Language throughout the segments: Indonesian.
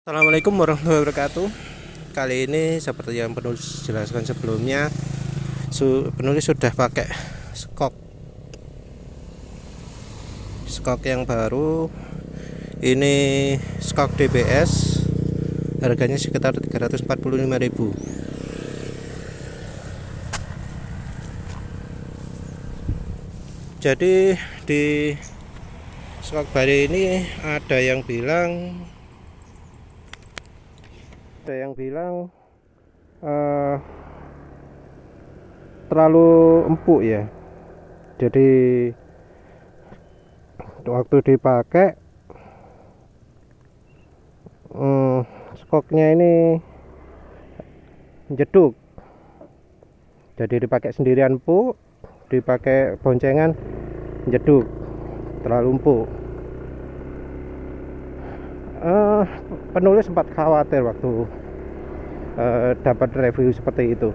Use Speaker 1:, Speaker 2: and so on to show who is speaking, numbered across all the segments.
Speaker 1: Assalamualaikum warahmatullahi wabarakatuh. Kali ini seperti yang penulis jelaskan sebelumnya, penulis sudah pakai skok skok yang baru. Ini skok DBS, harganya sekitar 345.000. Jadi di skok baru ini ada yang bilang terlalu empuk ya. Jadi waktu dipakai skoknya ini jeduk. Jadi dipakai sendirian empuk, dipakai boncengan jeduk, terlalu empuk. Penulis sempat khawatir waktu dapat review seperti itu.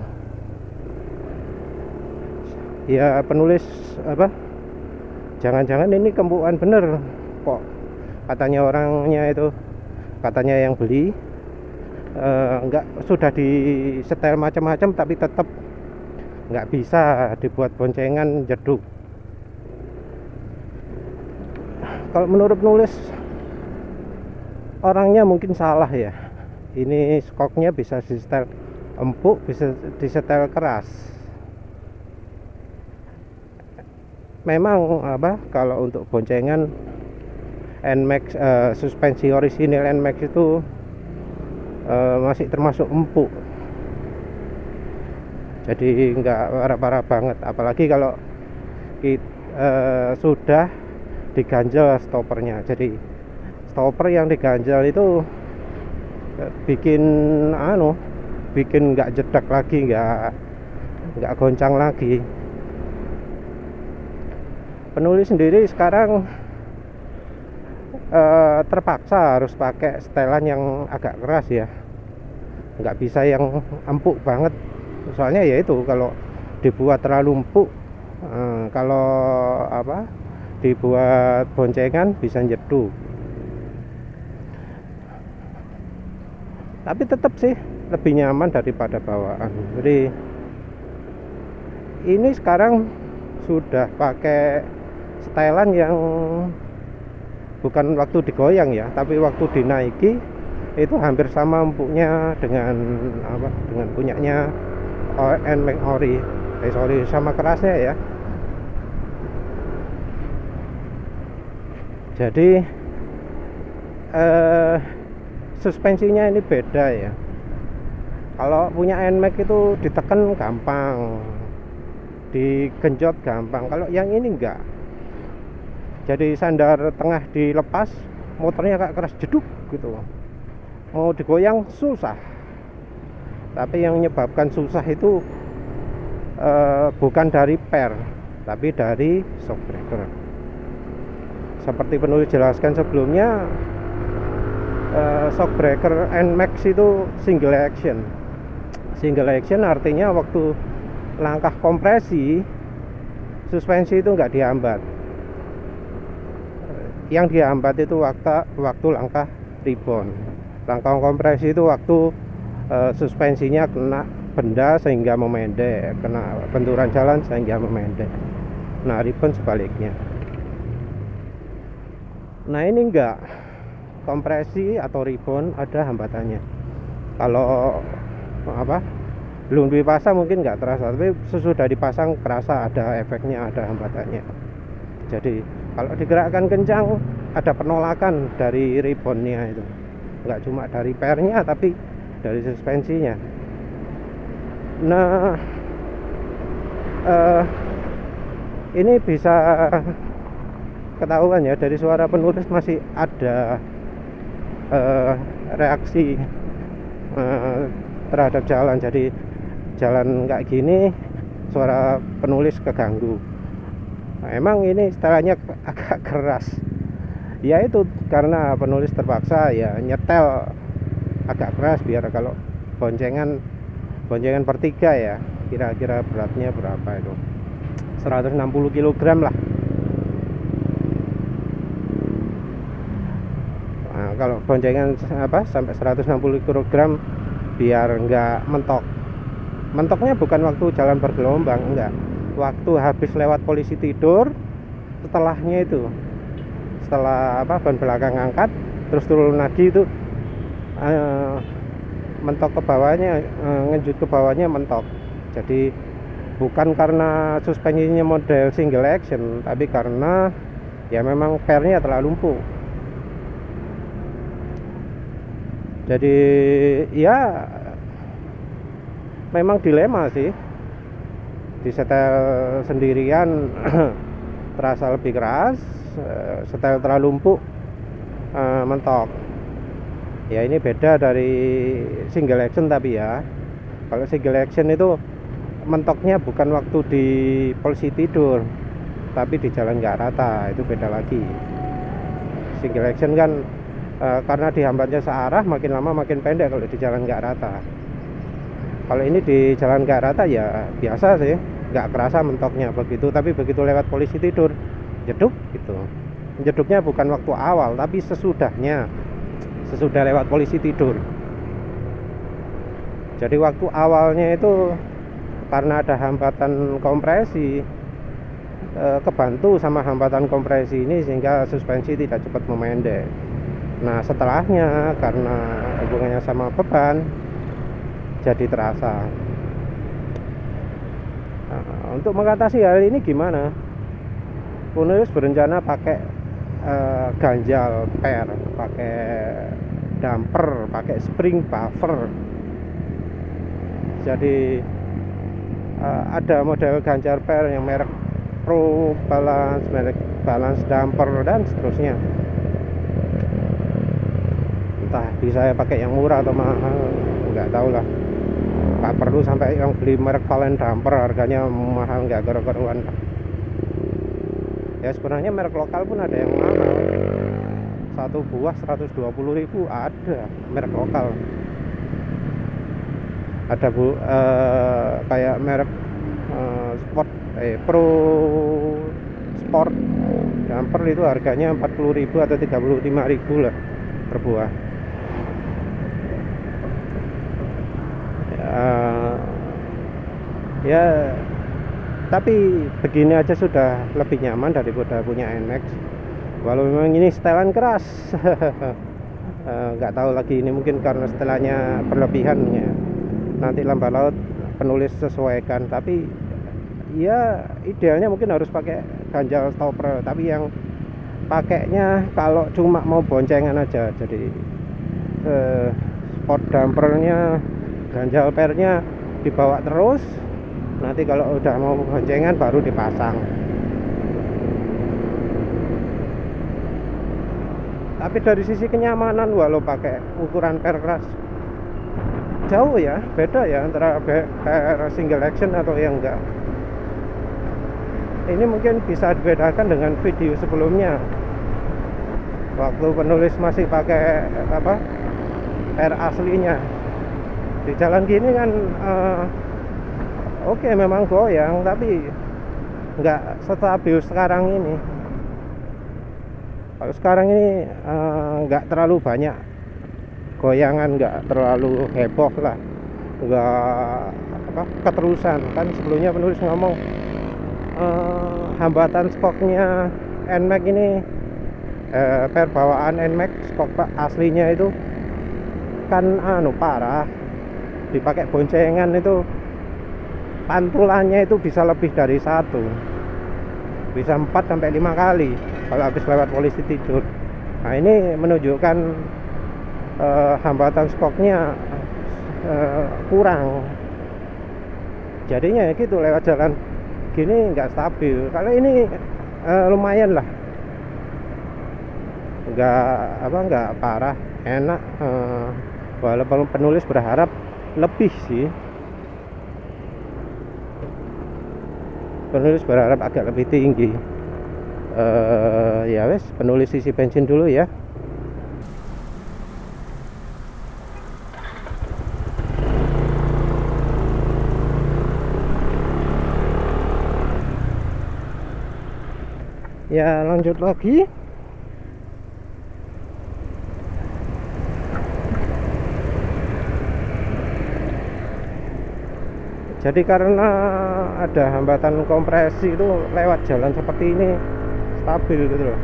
Speaker 1: Ya penulis jangan-jangan ini kempuan bener kok, katanya orangnya itu, katanya yang beli enggak, sudah disetel macam-macam tapi tetap nggak bisa dibuat boncengan jeduk. Kalau menurut penulis, orangnya mungkin salah ya. Ini skoknya bisa disetel empuk, bisa disetel keras. Memang kalau untuk boncengan NMAX, suspensi orisinil NMAX itu masih termasuk empuk. Jadi nggak parah-parah banget. Apalagi kalau sudah diganjel stoppernya. Jadi stopper yang diganjel itu bikin nggak jedak lagi, nggak goncang lagi. Penulis sendiri sekarang terpaksa harus pakai setelan yang agak keras ya, nggak bisa yang empuk banget. Soalnya ya itu, kalau dibuat terlalu empuk, kalau dibuat boncengan bisa jeduk. Tapi tetap sih lebih nyaman daripada bawaan. Jadi ini sekarang sudah pakai setelan yang bukan waktu digoyang ya, tapi waktu dinaiki itu hampir sama empuknya dengan punyanya NMAX ori. Sama kerasnya ya. Jadi suspensinya ini beda ya. Kalau punya NMAX itu ditekan gampang, digenjot gampang. Kalau yang ini enggak. Jadi sandar tengah dilepas, motornya agak keras jeduk gitu. Mau digoyang susah. Tapi yang menyebabkan susah itu bukan dari per, tapi dari shock breaker. Seperti penulis jelaskan sebelumnya, shock breaker NMAX itu single action. Single action artinya waktu langkah kompresi, suspensi itu nggak dihambat. Yang dihambat itu waktu langkah rebound. Langkah kompresi itu waktu suspensinya kena benda sehingga memendek, kena benturan jalan sehingga memendek. Nah, rebound sebaliknya. Nah, ini enggak, kompresi atau rebound ada hambatannya. Kalau belum dipasang mungkin nggak terasa, tapi sesudah dipasang kerasa ada efeknya, ada hambatannya. Jadi kalau digerakkan kencang ada penolakan dari reboundnya itu, nggak cuma dari pernya tapi dari suspensinya. Nah, ini bisa ketahuan ya dari suara penulis, masih ada reaksi terhadap jalan. Jadi jalan kayak gini suara penulis keganggu. Nah, emang ini istilahnya agak keras. Ya itu karena penulis terpaksa ya nyetel agak keras biar kalau boncengan per 3 ya, kira-kira beratnya berapa itu, 160 kg lah. Nah, kalau boncengan sampai 160 kg biar nggak mentok. Mentoknya bukan waktu jalan bergelombang, enggak, waktu habis lewat polisi tidur, setelahnya itu, setelah ban belakang angkat terus turun lagi itu mentok ke bawahnya, ngejut ke bawahnya mentok. Jadi bukan karena suspensinya model single action, tapi karena ya memang pernya terlalu lumpuh. Jadi ya memang dilema sih, disetel sendirian terasa lebih keras, setel terlalu lumpuh mentok. Ya ini beda dari single action, tapi ya kalau single action itu mentoknya bukan waktu di polisi tidur, tapi di jalan nggak rata, itu beda lagi. Single action kan karena dihambatnya searah, makin lama makin pendek kalau di jalan nggak rata. Kalau ini di jalan nggak rata ya biasa sih, nggak kerasa mentoknya begitu, tapi begitu lewat polisi tidur jeduk gitu. Jeduknya bukan waktu awal, tapi sesudahnya, sesudah lewat polisi tidur. Jadi waktu awalnya itu karena ada hambatan kompresi, kebantu sama hambatan kompresi ini sehingga suspensi tidak cepat memendek. Nah setelahnya karena hubungannya sama beban jadi terasa. Nah, untuk mengatasi hal ini gimana? Penulis berencana pakai ganjal per, pakai damper, pakai spring buffer. Jadi ada model ganjal per yang merek Pro Balance, merek Balance damper dan seterusnya. Entah bisa pakai yang murah atau mahal, nggak tahu lah. Nggak perlu sampai yang beli merek Valen damper harganya mahal, nggak karu-karuan. Ya sebenarnya merek lokal pun ada yang mahal, satu buah 120.000 ada merek lokal. Ada kayak merek Sport Pro Sport damper itu harganya 40.000 atau 35.000 lah per buah. Ya tapi begini aja sudah lebih nyaman daripada punya NMAX, walau memang ini setelan keras. Nggak tahu lagi, ini mungkin karena setelannya berlebihannya, nanti lambat laut penulis sesuaikan. Tapi ya idealnya mungkin harus pakai ganjal stopper, tapi yang pakainya kalau cuma mau boncengan aja. Jadi sport dampernya, ganjal pernya dibawa terus, nanti kalau udah mau boncengan baru dipasang. Tapi dari sisi kenyamanan, walau pakai ukuran per keras, jauh ya, beda ya antara per single action atau yang enggak. Ini mungkin bisa dibedakan dengan video sebelumnya, waktu penulis masih pakai per aslinya. Di jalan gini kan oke, memang goyang, tapi nggak stabil sekarang ini. Kalau sekarang ini nggak terlalu banyak goyangan, nggak terlalu heboh lah, nggak keterusan. Kan sebelumnya penulis ngomong hambatan stoknya NMAX ini, per bawaan NMAX stok aslinya itu kan parah. Dipakai boncengan itu pantulannya itu bisa lebih dari 1, bisa 4 sampai 5 kali kalau habis lewat polisi tidur. Nah ini menunjukkan hambatan stoknya kurang. Jadinya gitu, lewat jalan gini nggak stabil. Kalau ini lumayan lah, nggak parah, enak. Walaupun penulis berharap lebih sih, penulis berharap agak lebih tinggi. Ya wes, penulis isi bensin dulu ya. Ya lanjut lagi. Jadi karena ada hambatan kompresi itu lewat jalan seperti ini stabil gitu loh.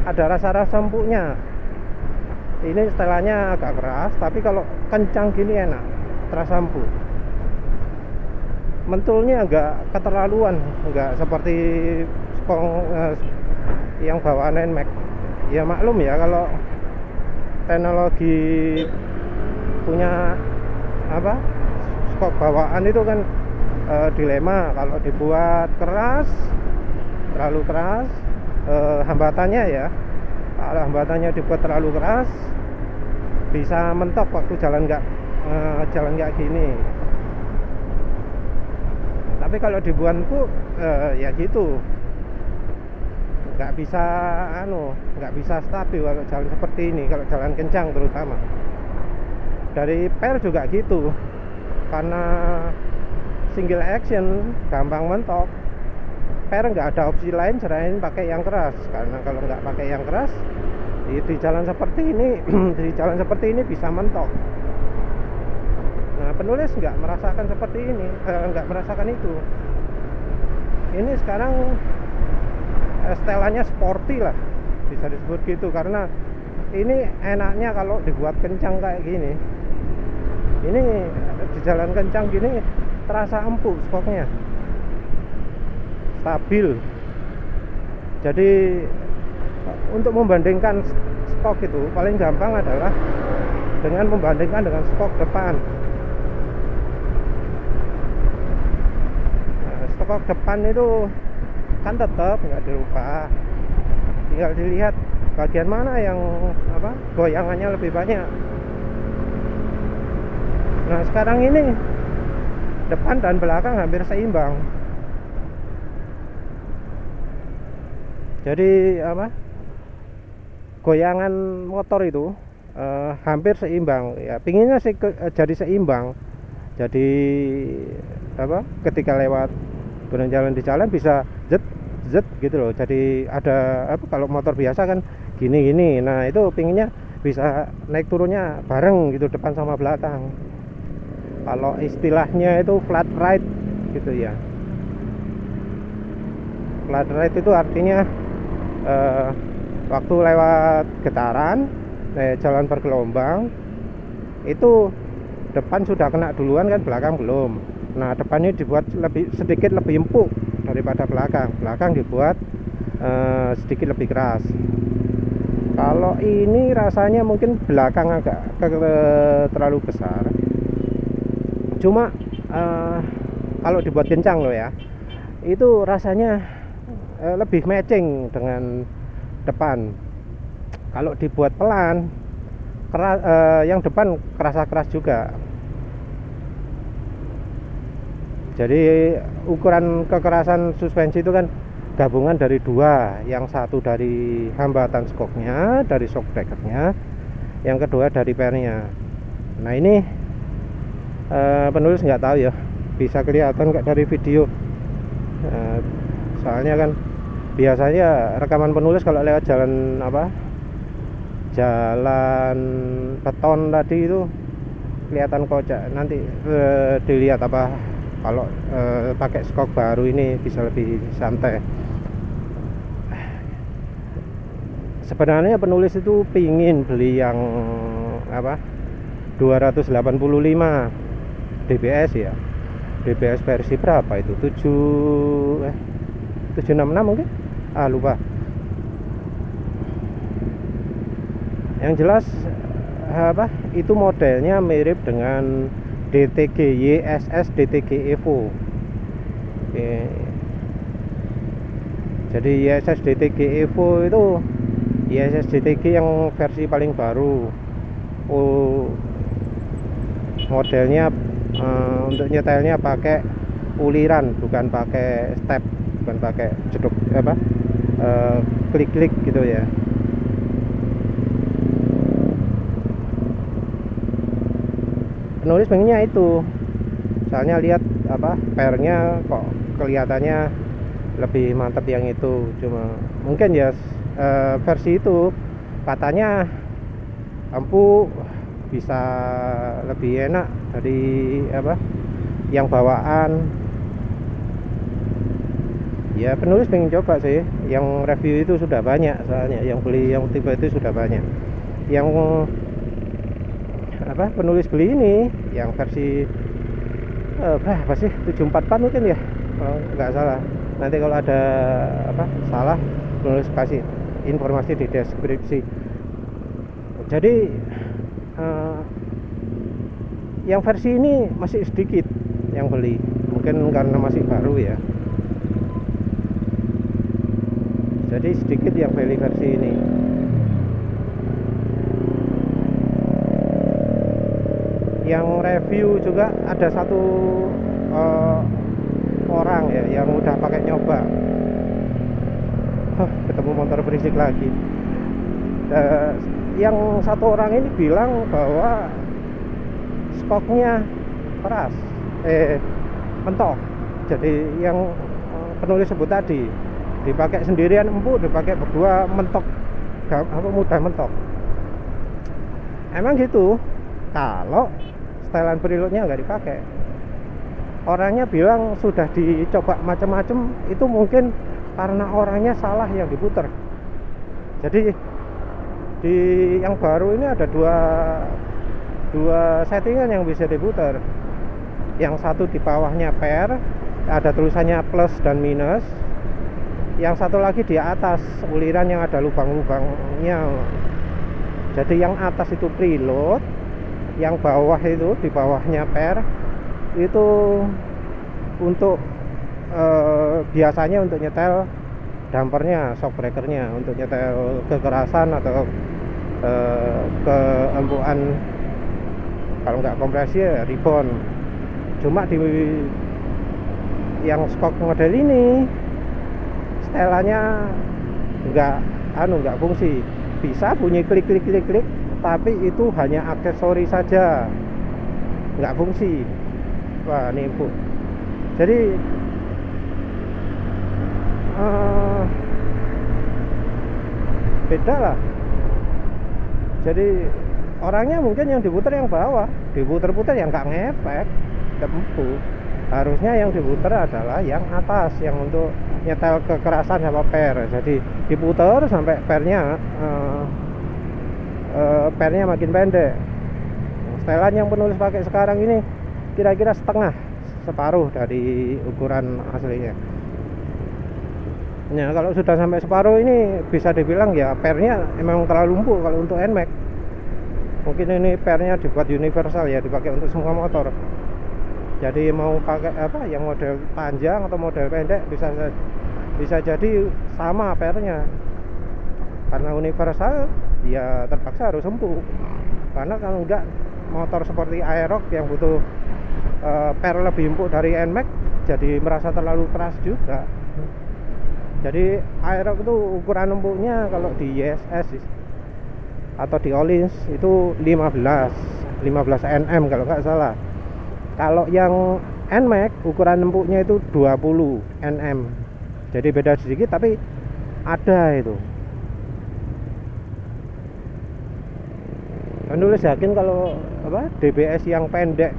Speaker 1: Ada rasa-rasa empuknya. Ini setelannya agak keras, tapi kalau kencang gini enak, terasa empuk. Mentulnya enggak keterlaluan, enggak seperti yang bawaan NMAX. Ya maklum ya, kalau teknologi punya apa skok bawaan itu kan dilema. Kalau dibuat keras, terlalu keras, hambatannya ya, kalau hambatannya dibuat terlalu keras bisa mentok waktu jalan nggak gini. Tapi kalau dibuat empuk ya gitu, nggak bisa stabil kalau jalan seperti ini, kalau jalan kencang terutama. Dari per juga gitu, karena single action gampang mentok. Per nggak ada opsi lain selain pakai yang keras, karena kalau nggak pakai yang keras di jalan seperti ini di jalan seperti ini bisa mentok. Nah, penulis nggak merasakan seperti ini, nggak merasakan itu. Ini sekarang setelannya sporty lah, bisa disebut gitu, karena ini enaknya kalau dibuat kencang kayak gini. Ini di jalan kencang gini terasa empuk skoknya, stabil. Jadi untuk membandingkan skok itu paling gampang adalah dengan membandingkan dengan skok depan. Skok depan itu kan tetap nggak dirubah, tinggal dilihat bagian mana yang goyangannya lebih banyak. Nah, sekarang ini depan dan belakang hampir seimbang. Jadi goyangan motor itu hampir seimbang ya. Pinginnya sih jadi seimbang. Jadi ketika lewat jalan di jalan bisa zet gitu loh. Jadi ada kalau motor biasa kan gini. Nah, itu pinginnya bisa naik turunnya bareng gitu, depan sama belakang. Kalau istilahnya itu flat ride gitu ya. Flat ride itu artinya waktu lewat getaran jalan bergelombang itu depan sudah kena duluan kan, belakang belum. Nah, depannya dibuat sedikit lebih empuk daripada belakang. Belakang dibuat sedikit lebih keras. Kalau ini rasanya mungkin belakang agak terlalu besar. Cuma kalau dibuat kencang loh ya, itu rasanya lebih matching dengan depan. Kalau dibuat pelan, yang depan kerasa keras juga. Jadi ukuran kekerasan suspensi itu kan gabungan dari dua, yang satu dari hambatan skoknya, dari shock breakernya, yang kedua dari pernya. Nah, ini penulis nggak tahu ya, bisa kelihatan nggak dari video. Soalnya kan biasanya rekaman penulis kalau lewat jalan jalan beton tadi itu kelihatan kocak. Nanti dilihat kalau pakai skok baru ini bisa lebih santai. Sebenarnya penulis itu pingin beli yang 285 DBS ya. DBS versi berapa itu? 766 mungkin? Lupa. Yang jelas itu modelnya mirip dengan DTG YSS DTG Evo. Jadi YSS DTG Evo itu YSS DTG yang versi paling baru. Modelnya untuk nyetelnya pakai uliran, bukan pakai step, bukan pakai jeduk klik-klik gitu ya. Penulis pengennya itu, soalnya lihat pernya kok kelihatannya lebih mantap yang itu. Cuma mungkin ya versi itu katanya empuk, bisa lebih enak dari apa yang bawaan. Ya penulis pengen coba sih, yang review itu sudah banyak soalnya, yang beli yang tipe itu sudah banyak. Yang apa penulis beli ini yang versi berapa sih, 744 mungkin ya kalau nggak salah. Nanti kalau ada apa salah, penulis kasih informasi di deskripsi. Jadi yang versi ini masih sedikit yang beli, mungkin karena masih baru ya, jadi sedikit yang beli versi ini. Yang review juga ada satu orang ya yang udah pakai nyoba. Ketemu motor berisik lagi. Yang satu orang ini bilang bahwa skoknya keras, mentok. Jadi yang penulis sebut tadi, dipakai sendirian empuk, dipakai berdua mentok, mudah mentok. Emang gitu kalau setelan preloadnya nggak dipakai. Orangnya bilang sudah dicoba macam-macam, itu mungkin karena orangnya salah yang diputer. Jadi di yang baru ini ada dua settingan yang bisa diputer. Yang satu di bawahnya pair, ada tulisannya plus dan minus. Yang satu lagi di atas uliran yang ada lubang-lubangnya. Jadi yang atas itu preload, yang bawah itu di bawahnya pair itu untuk biasanya untuk nyetel dampernya, shock breakernya, untuk nyetel kekerasan atau keempuan. Kalau nggak kompresi ya rebound. Cuma di yang skok model ini setelannya nggak fungsi. Bisa bunyi klik klik klik klik, tapi itu hanya aksesori saja, nggak fungsi. Wah, ini info. Jadi beda lah. Jadi orangnya mungkin yang diputer yang bawah, diputer-puter yang nggak ngefek, empuk. Harusnya yang diputer adalah yang atas, yang untuk nyetel kekerasan sama pair. Jadi diputer sampai pairnya makin pendek. Setelan yang penulis pakai sekarang ini kira-kira separuh dari ukuran aslinya. Nah, kalau sudah sampai separuh ini bisa dibilang ya pairnya emang terlalu empuk kalau untuk NMAX. Mungkin ini pairnya dibuat universal ya, dipakai untuk semua motor. Jadi mau pakai apa yang model panjang atau model pendek bisa jadi sama pairnya. Karena universal ya terpaksa harus empuk. Karena kalau enggak motor seperti Aerox yang butuh pair lebih empuk dari NMAX jadi merasa terlalu keras juga. Jadi Aerox itu ukuran empuknya kalau di YSS atau di Ohlins itu 15 nm kalau nggak salah. Kalau yang NMAX ukuran empuknya itu 20 nm. Jadi beda sedikit tapi ada itu. Penulis yakin kalau apa DBS yang pendek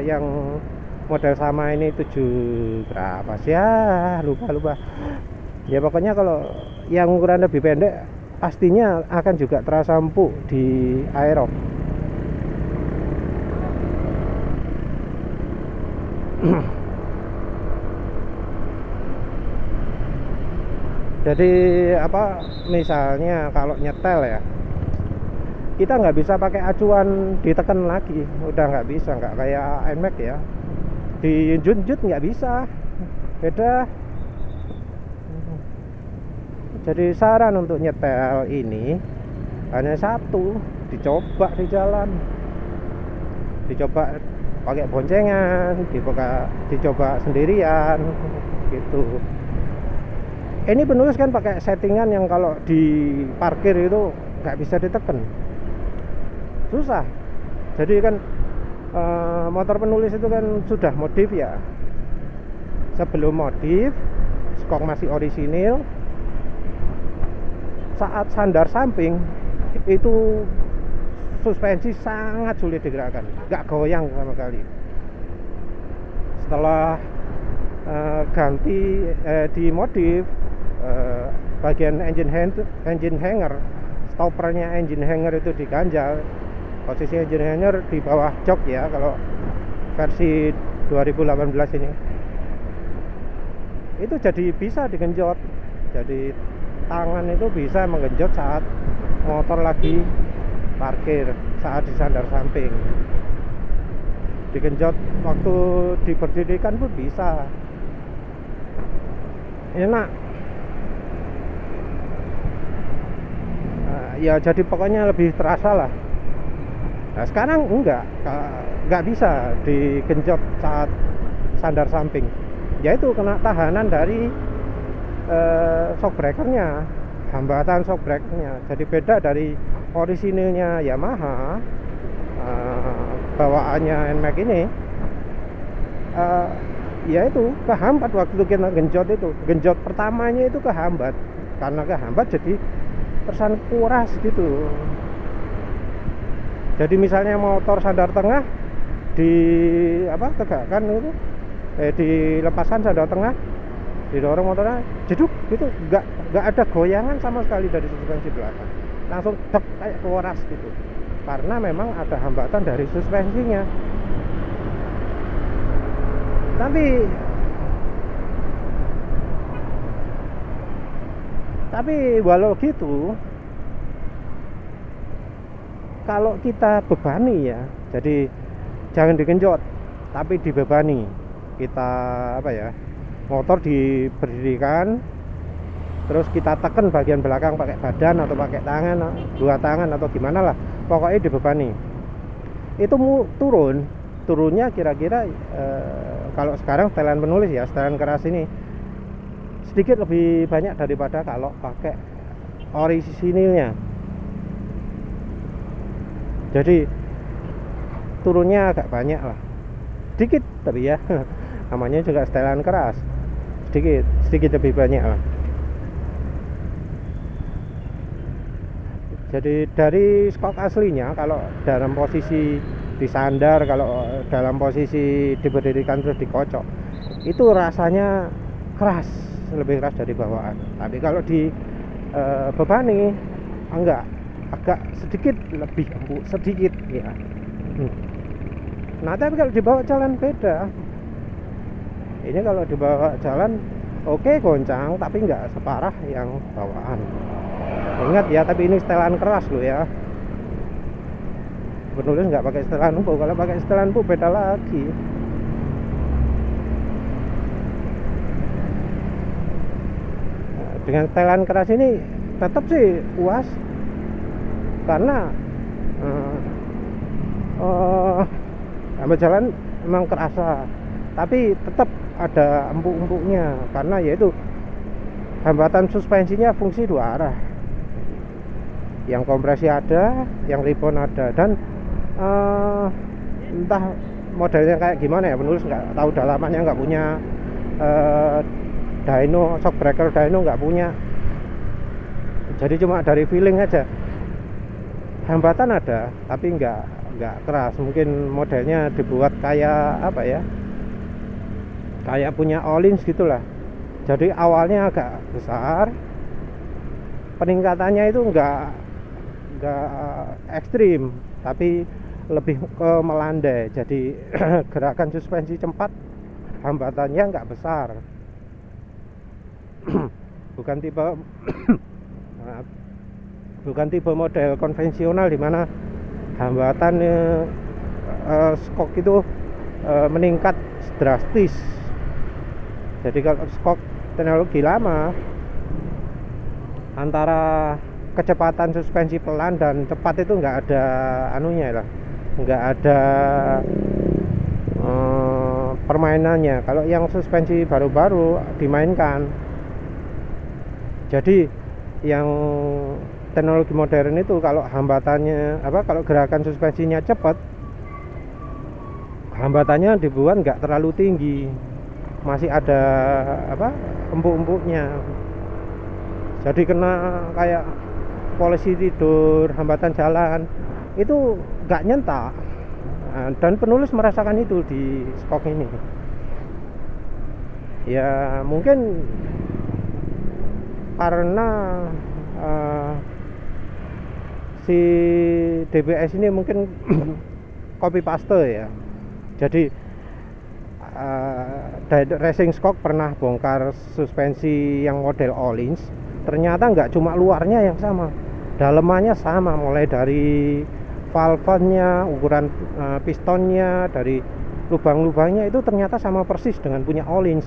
Speaker 1: yang model sama ini 7 berapa sih ya, lupa. Ya pokoknya kalau yang ukuran lebih pendek pastinya akan juga terasa empuk di Aerox. Jadi apa misalnya kalau nyetel ya, kita nggak bisa pakai acuan ditekan lagi, udah nggak bisa, nggak kayak NMAX ya, dijunjut nggak bisa, beda. Jadi saran untuk nyetel ini hanya satu, dicoba di jalan, dicoba pakai boncengan, dicoba sendirian gitu. Ini penulis kan pakai settingan yang kalau di parkir itu nggak bisa ditekan, susah. Jadi kan motor penulis itu kan sudah modif ya. Sebelum modif skok masih orisinil, saat sandar samping itu suspensi sangat sulit digerakkan, nggak goyang sama sekali. Setelah ganti dimodif, bagian engine hanger, stoppernya engine hanger itu diganjal. Posisi engine hanger di bawah jok ya kalau versi 2018 ini. Itu jadi bisa digenjot. Jadi tangan itu bisa menggenjot saat motor lagi parkir, saat di sandar samping. Digenjot waktu diberdirikan pun bisa. Enak. Ya jadi pokoknya lebih terasa lah. Nah sekarang enggak bisa digenjot saat sandar samping. Yaitu kena tahanan dari shock breakernya, hambatan shock breakernya. Jadi beda dari orisinilnya Yamaha, bawaannya NMAX ini, yaitu kehambat waktu kita genjot itu. Genjot pertamanya itu kehambat, karena kehambat jadi tersan kuras gitu. Jadi misalnya motor sandar tengah tegakkan itu, dilepaskan sandar tengah, didorong motornya jeduk gitu, nggak ada goyangan sama sekali dari suspensi belakang, langsung dek kayak kuras gitu, karena memang ada hambatan dari suspensinya. Tapi walau gitu, kalau kita bebani ya, jadi jangan digenjot tapi dibebani. Kita motor diberdirikan, terus kita tekan bagian belakang pakai badan atau pakai tangan, dua tangan atau gimana lah, pokoknya dibebani. Itu turunnya kira-kira kalau sekarang setelan penulis ya, setelan keras ini sedikit lebih banyak daripada kalau pakai orisinilnya. Jadi turunnya agak banyak lah, sedikit tapi ya namanya juga setelan keras, sedikit lebih banyak lah. Jadi dari skok aslinya, kalau dalam posisi disandar, kalau dalam posisi diberdirikan terus dikocok, itu rasanya keras, lebih keras dari bawaan. Tapi kalau di bebani enggak, agak sedikit lebih empuk sedikit ya. Nah tapi kalau dibawa jalan beda. Ini kalau dibawa jalan oke, goncang, tapi enggak separah yang bawaan. Ingat ya, tapi ini setelan keras loh ya. Penulis nggak pakai setelan empuk. Kalau pakai setelan empuk beda lagi. Nah, dengan setelan keras ini tetap sih puas, karena sampai jalan memang kerasa, tapi tetap ada empuk-empuknya, karena yaitu hambatan suspensinya fungsi dua arah, yang kompresi ada, yang rebound ada, dan entah modelnya kayak gimana ya, penulis nggak tahu dalamannya, nggak punya dyno, shock breaker dyno nggak punya, jadi cuma dari feeling aja. Hambatan ada tapi nggak keras. Mungkin modelnya dibuat kayak kayak punya Ohlins gitulah. Jadi awalnya agak besar, peningkatannya itu nggak ekstrim, tapi lebih ke melandai. Jadi gerakan suspensi cepat, hambatannya nggak besar. bukan tipe model konvensional di mana hambatan skok itu meningkat drastis. Jadi kalau skok teknologi lama, antara kecepatan suspensi pelan dan cepat itu nggak ada anunya lah, nggak ada permainannya. Kalau yang suspensi baru-baru dimainkan. Jadi yang teknologi modern itu kalau hambatannya kalau gerakan suspensinya cepat, hambatannya dibuat nggak terlalu tinggi, masih ada empuk-empuknya. Jadi kena kayak polisi tidur, hambatan jalan, itu nggak nyentak. Dan penulis merasakan itu di skok ini. Ya mungkin karena si DBS ini mungkin copy paste ya. Jadi Racing Skok pernah bongkar suspensi yang model Öhlins, ternyata nggak cuma luarnya yang sama, dalemannya sama, mulai dari valve-nya, ukuran pistonnya, dari lubang-lubangnya itu ternyata sama persis dengan punya Öhlins.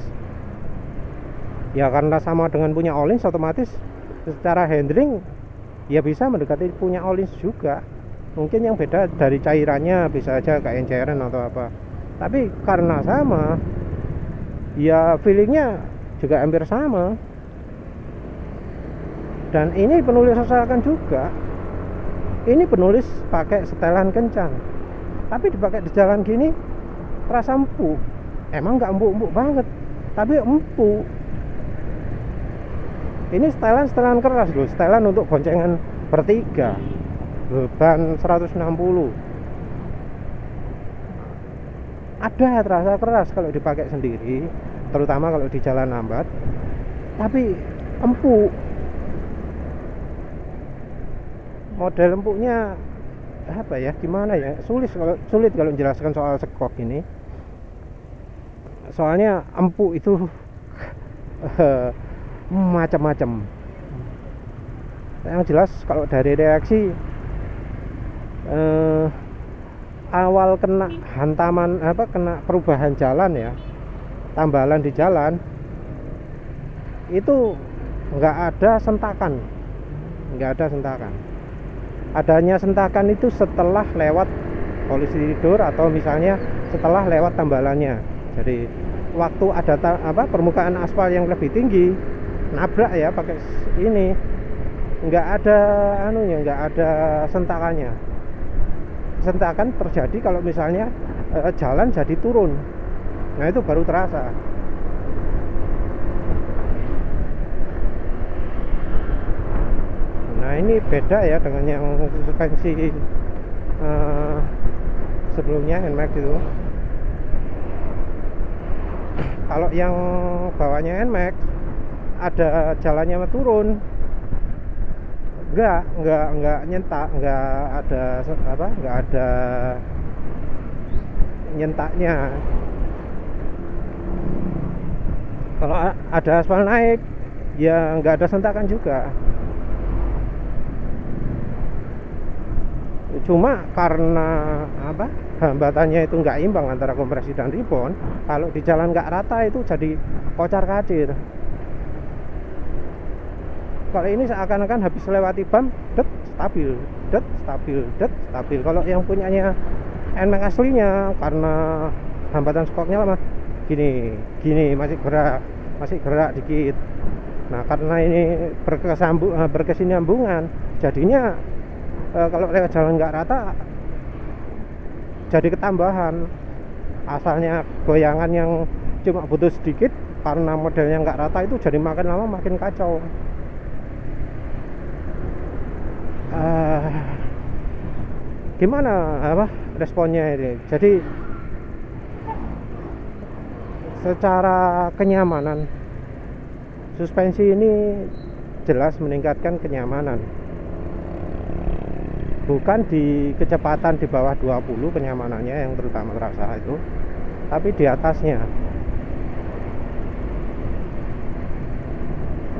Speaker 1: Ya karena sama dengan punya Öhlins, otomatis secara handling ya bisa mendekati punya Öhlins juga. Mungkin yang beda dari cairannya, bisa aja kayak cairan atau apa. Tapi karena sama, ya feelingnya juga hampir sama. Dan ini penulis rasakan juga. Ini penulis pakai setelan kencang, tapi dipakai di jalan gini terasa empuk. Emang nggak empuk-empuk banget, tapi empuk. Ini setelan keras loh, setelan untuk boncengan bertiga, beban 160. Ada terasa keras kalau dipakai sendiri, terutama kalau di jalan lambat, tapi empuk. Model empuknya apa ya, gimana ya, sulit kalau menjelaskan soal skok ini. Soalnya empuk itu macam-macam. Yang jelas kalau dari reaksi awal kena hantaman kena perubahan jalan ya, tambalan di jalan itu nggak ada sentakan. Adanya sentakan itu setelah lewat polisi tidur atau misalnya setelah lewat tambalannya. Jadi waktu ada permukaan aspal yang lebih tinggi, nabrak ya pakai ini, nggak ada nggak ada sentakannya. Sentakan terjadi kalau misalnya jalan jadi turun. Nah itu baru terasa. Nah ini beda ya dengan yang suspensi sebelumnya NMAX itu. Kalau yang bawahnya NMAX ada jalannya turun, nggak nyentak, nggak ada nyentaknya. Kalau ada aspal naik ya nggak ada sentakan juga. Cuma karena hambatannya itu nggak imbang antara kompresi dan ribon, kalau di jalan nggak rata itu jadi kocar kacir. Kalau ini seakan-akan habis lewati bam, stabil. Kalau yang punyanya NMAX aslinya, karena hambatan skoknya lama, gini masih gerak dikit. Nah karena ini berkesinambungan, jadinya kalau lewat jalan nggak rata jadi ketambahan. Asalnya goyangan yang cuma butuh sedikit, karena modelnya nggak rata itu jadi makin lama makin kacau. Gimana responnya ini? Jadi secara kenyamanan, suspensi ini jelas meningkatkan kenyamanan. Bukan di kecepatan di bawah 20 kenyamanannya yang terutama terasa itu, tapi di atasnya.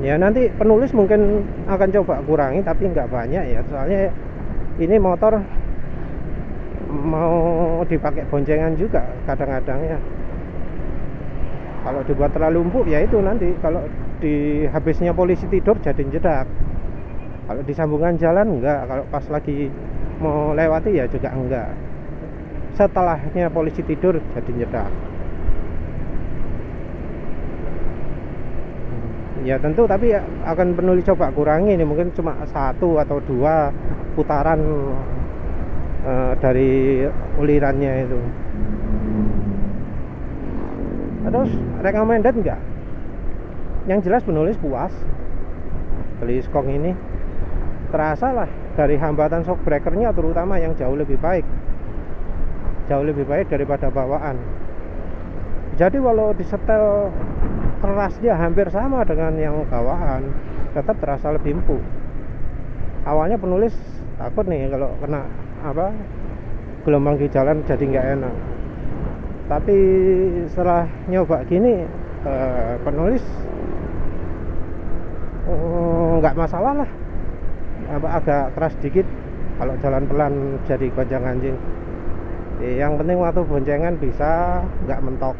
Speaker 1: Ya nanti penulis mungkin akan coba kurangi, tapi nggak banyak ya, soalnya ini motor mau dipakai boncengan juga kadang-kadang ya. Kalau dibuat terlalu empuk ya itu nanti kalau di habisnya polisi tidur jadi jedak. Kalau di sambungan jalan enggak, kalau pas lagi mau lewati ya juga enggak. Setelahnya polisi tidur jadi jedak. Ya tentu, tapi akan penulis coba kurangi ini, mungkin cuma 1 atau 2 putaran dari ulirannya itu. Terus recommended enggak? Yang jelas penulis puas beli skok ini. terasa lah dari hambatan shock breakernya, terutama yang jauh lebih baik daripada bawaan. Jadi walau disetel kerasnya hampir sama dengan yang bawaan, tetap terasa lebih empuk. Awalnya penulis takut nih kalau kena gelombang di jalan jadi nggak enak, tapi setelah nyoba gini penulis nggak masalah lah. Agak keras dikit kalau jalan pelan jadi gonjang ganjing. Yang penting waktu boncengan bisa nggak mentok.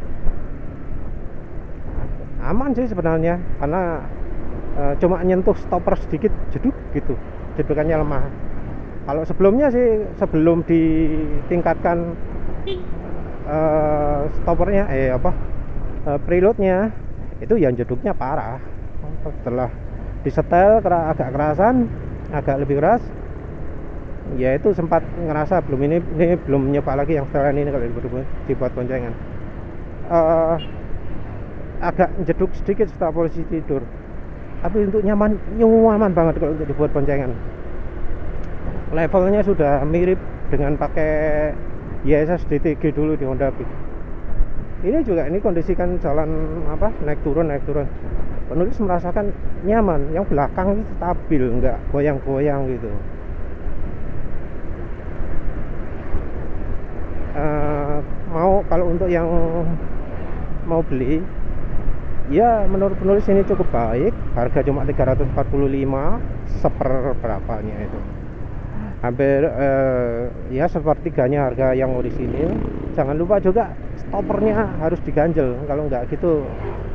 Speaker 1: Aman sih sebenarnya, karena cuma nyentuh stopper sedikit jeduk gitu, jedukannya lemah. Kalau sebelumnya sih, sebelum ditingkatkan stoppernya preloadnya, itu yang jeduknya parah. Setelah disetel agak kerasan, agak lebih keras, ya itu sempat ngerasa ini belum nyoba lagi yang setelan ini kalau dibuat boncengan. Agak jeduk sedikit setelah posisi tidur, tapi untuk nyaman banget kalau untuk dibuat boncengan. Levelnya sudah mirip dengan pakai YSS DTG dulu di Honda Beat. Ini juga kondisikan jalan naik turun. Penulis merasakan nyaman, yang belakang itu stabil, nggak goyang-goyang gitu. Kalau untuk yang mau beli, ya menurut penulis ini cukup baik. Harga cuma 345, seperberapanya itu, hampir ya sepertiganya harga yang orisinil. Jangan lupa juga stoppernya harus diganjel, kalau nggak gitu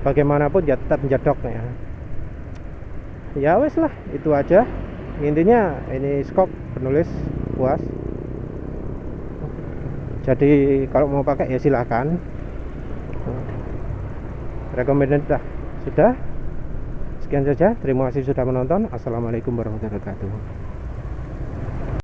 Speaker 1: bagaimanapun ya tetap menjedoknya. Ya wes lah, itu aja intinya. Ini skok penulis puas, jadi kalau mau pakai ya silahkan, recommended lah. Sudah sekian saja, terima kasih sudah menonton. Assalamualaikum warahmatullahi wabarakatuh.